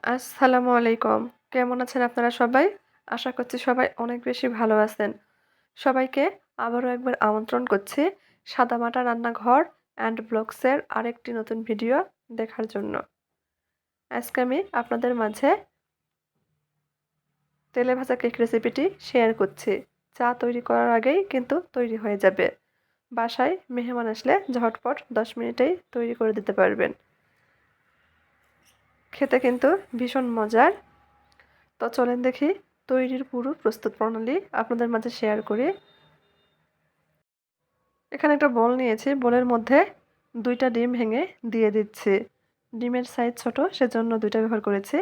আসসালামু আলাইকুম। কেমন আছেন আপনারা সবাই? আশা করছি সবাই অনেক বেশি ভালো আছেন। সবাইকে আবারও একবার আমন্ত্রণ করছি সাদামাটা রান্নাঘর অ্যান্ড ব্লগসের আরেকটি নতুন ভিডিও দেখার জন্য। আজকে আমি আপনাদের মাঝে তেলে ভাজা কেক রেসিপিটি শেয়ার করছি। চা তৈরি করার আগেই কিন্তু তৈরি হয়ে যাবে। বাসায় মেহমান আসলে ঝটপট ১০ মিনিটেই তৈরি করে দিতে পারবেন। খেতে কিন্তু ভীষণ মজার। তো চলেন দেখি তৈরির পুরো প্রস্তুত প্রণালী আপনাদের মাঝে শেয়ার করি। এখানে একটা বোল নিয়েছি। বোলের মধ্যে ২ টা ডিম ভেঙে দিয়ে দিচ্ছি। ডিমের সাইজ ছোট সেজন্য ২ টা ব্যবহার করেছি।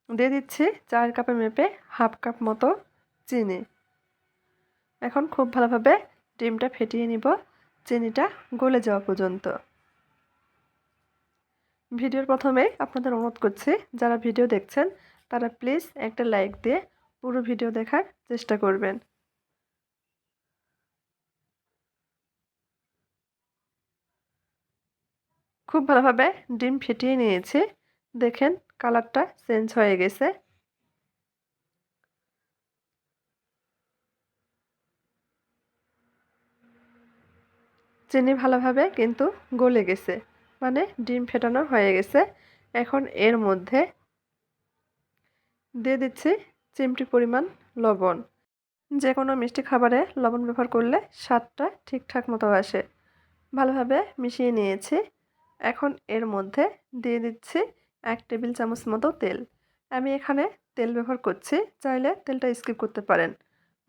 দিয়ে দিচ্ছি ৪ কাপের মেপে ১/২ কাপ মতো চিনি। এখন খুব ভালোভাবে ডিমটা ফেটিয়ে নিব চিনিটা গলে যাওয়া পর্যন্ত। ভিডিওর প্রথমেই আপনাদের অনুরোধ করছি যারা ভিডিও দেখছেন তারা প্লিজ একটা লাইক দিয়ে পুরো ভিডিও দেখার চেষ্টা করবেন। খুব ভালোভাবে ডিম ফেটিয়ে নিয়েছি। দেখেন কালারটা চেঞ্জ হয়ে গেছে। চিনি ভালোভাবে কিন্তু গলে গেছে। মানে ডিম ফেটানো হয়ে গেছে। এখন এর মধ্যে দিয়ে দিচ্ছি চিমটি পরিমাণ লবণ। যেকোনো মিষ্টি খাবারে লবণ ব্যবহার করলে স্বাদটা ঠিকঠাক মতো আসে। ভালোভাবে মিশিয়ে নিয়েছি। এখন এর মধ্যে দিয়ে দিচ্ছি ১ টেবিল চামচ মতো তেল। আমি এখানে তেল ব্যবহার করছি। চাইলে তেলটা স্কিপ করতে পারেন।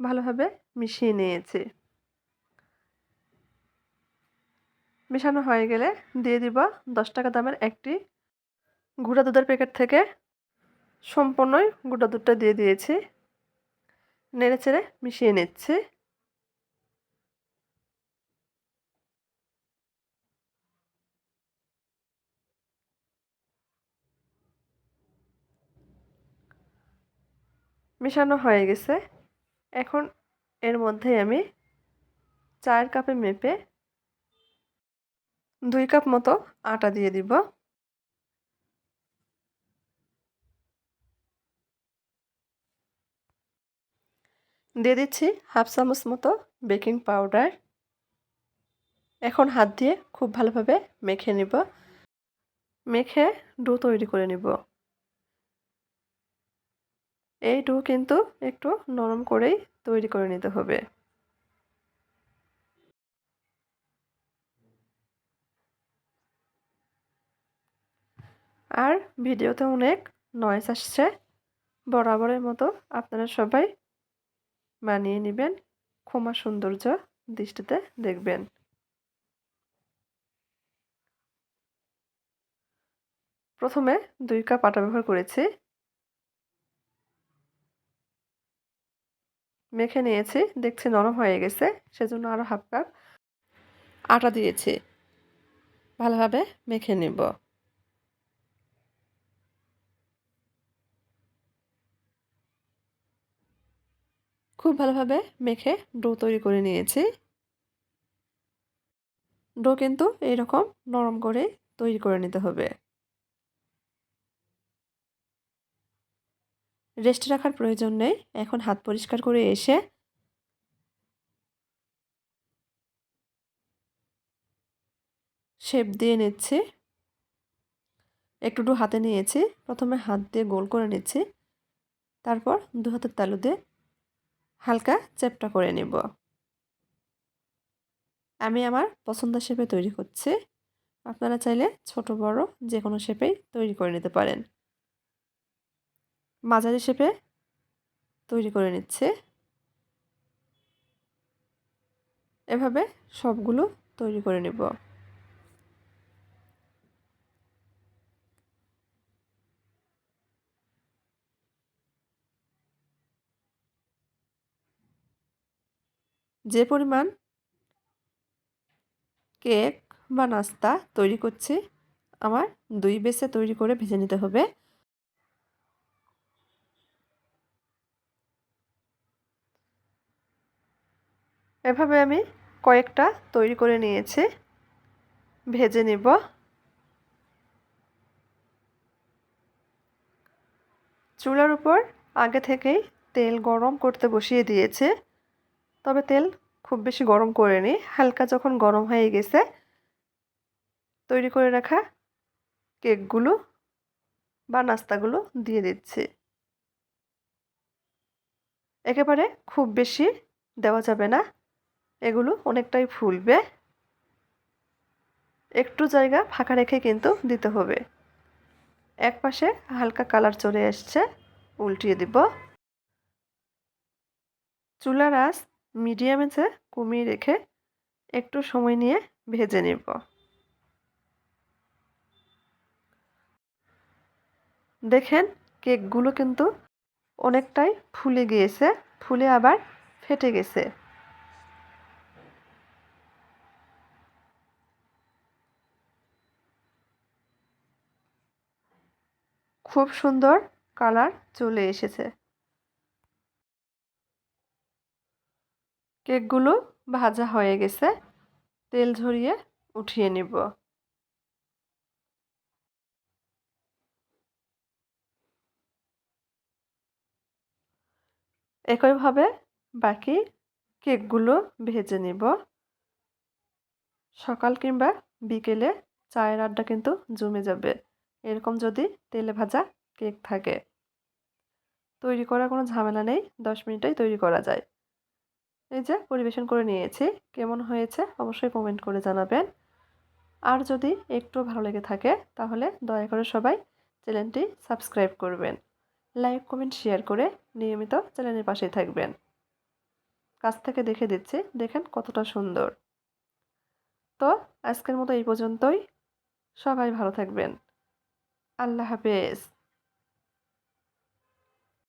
ভালোভাবে মিশিয়ে নিয়েছি। মেশানো হয়ে গেলে দিয়ে দিব ৳১০ দামের একটি গুঁড়া দুধের প্যাকেট থেকে সম্পূর্ণই গুঁড়া দুধটা দিয়ে দিয়েছি। নেড়েচেড়ে মিশিয়ে নিচ্ছি। মেশানো হয়ে গেছে। এখন এর মধ্যে আমি ৪ কাপে মেপে ২ কাপ মতো আটা দিয়ে দিব। দিয়ে দিচ্ছি ১/২ চামচ মতো বেকিং পাউডার। এখন হাত দিয়ে খুব ভালোভাবে মেখে নিব। মেখে ডো তৈরি করে নিব। এই ডো কিন্তু একটু নরম করেই তৈরি করে নিতে হবে। আর ভিডিওতে অনেক নয়েজ আসছে। বরাবরের মতো আপনারা সবাই মানিয়ে নিবেন। ক্ষমা সৌন্দর্য দৃষ্টিতে দেখবেন। প্রথমে ২ কাপ আটা ব্যবহার করেছি। মেখে নিয়েছি। দেখছি নরম হয়ে গেছে। সেজন্য আরো ১/২ কাপ আটা দিয়েছি। ভালোভাবে মেখে নিব। খুব ভালোভাবে মেখে ডো তৈরি করে নিয়েছি। ডো কিন্তু এইরকম নরম করে তৈরি করে নিতে হবে। রেস্টে রাখার প্রয়োজন নেই। এখন হাত পরিষ্কার করে এসে শেপ দিয়ে নিচ্ছি। একটু ডো হাতে নিয়েছি। প্রথমে হাত দিয়ে গোল করে নিচ্ছি। তারপর ২ হাতের তালু দিয়ে হালকা চ্যাপ্টা করে নিব। আমি আমার পছন্দের শেপে তৈরি করছি। আপনারা চাইলে ছোট বড় যেকোনো শেপেই তৈরি করে নিতে পারেন। মাঝারি শেপে তৈরি করে নিচ্ছি। এভাবে সবগুলো তৈরি করে নিব। যে পরিমাণ কেক বা নাস্তা তৈরি করছি আমার ২ বেসে তৈরি করে ভেজে নিতে হবে। এভাবে আমি কয়েকটা তৈরি করে নিয়েছি। ভেজে নিব। চুলার উপর আগে থেকেই তেল গরম করতে বসিয়ে দিয়েছে, তবে তেল খুব বেশি গরম করিনি। হালকা যখন গরম হয়ে গেছে, তৈরি করে রাখা কেকগুলো বা নাস্তাগুলো দিয়ে দিচ্ছি। একেবারে খুব বেশি দেওয়া যাবে না, এগুলো অনেকটাই ফুলবে। একটু জায়গা ফাঁকা রেখে কিন্তু দিতে হবে। এক পাশে হালকা কালার চলে এসছে, উল্টিয়ে দিব। চুলার আঁচ মিডিয়াম আঁচে কমিয়ে রেখে একটু সময় নিয়ে ভেজে নিব। দেখেন কেকগুলো কিন্তু অনেকটাই ফুলে গিয়েছে, ফুলে আবার ফেটে গেছে। খুব সুন্দর কালার চলে এসেছে। কেকগুলো ভাজা হয়ে গেছে, তেল ঝরিয়ে উঠিয়ে নিব। একইভাবে বাকি কেকগুলো ভেজে নিব। সকাল কিংবা বিকেলে চায়ের আড্ডা কিন্তু জমে যাবে, এরকম যদি তেলে ভাজা কেক থাকে। তৈরি করার কোনো ঝামেলা নেই, 10 মিনিটেই তৈরি করা যায়। এই যে পরিবেশন করে নিয়েছি, কেমন হয়েছে অবশ্যই কমেন্ট করে জানাবেন। আর যদি একটু ভালো লেগে থাকে তাহলে দয়া করে সবাই চ্যানেলটি সাবস্ক্রাইব করবেন। লাইক, কমেন্ট, শেয়ার করে নিয়মিত চ্যানেলের পাশেই থাকবেন। কাছ থেকে দেখে দিচ্ছি, দেখেন কতটা সুন্দর। তো আজকের মতো এই পর্যন্তই। সবাই ভালো থাকবেন। আল্লাহ হাফেজ।